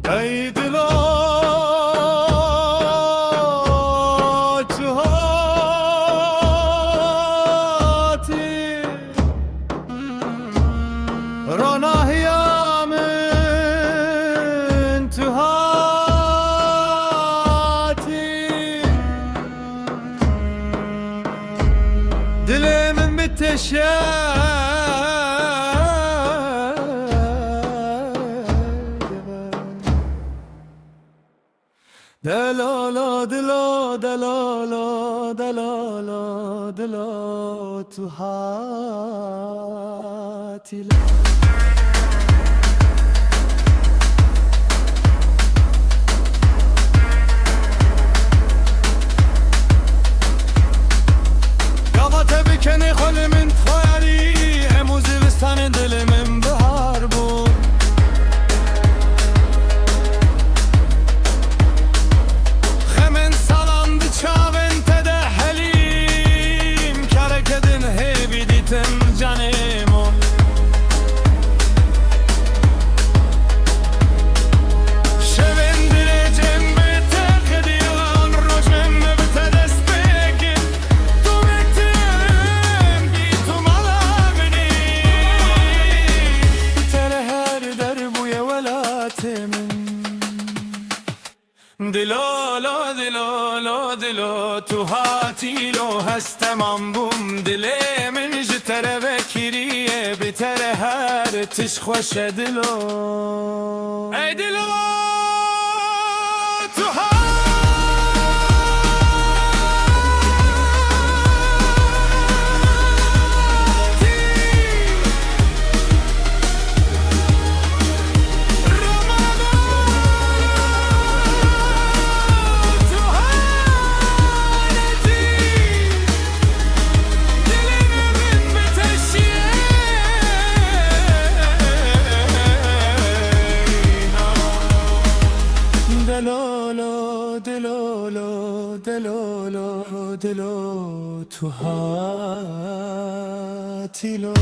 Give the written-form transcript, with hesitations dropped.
ای دلا تو هاتی راناهیم تو هاتی دل من بتشه دلالا دلا دلالا دلالا دلا تو هاتی یاقات بکنی خل من تخیلی اموزی بستان دل من بهار بود دلالا دلالا دلا تو هاتی لو هستم بوم دل من جتره بکریه بتره هر تش خوش دلو ای دلا تو هاتی دلالا دلالا دلالا دلا تو هاتی لو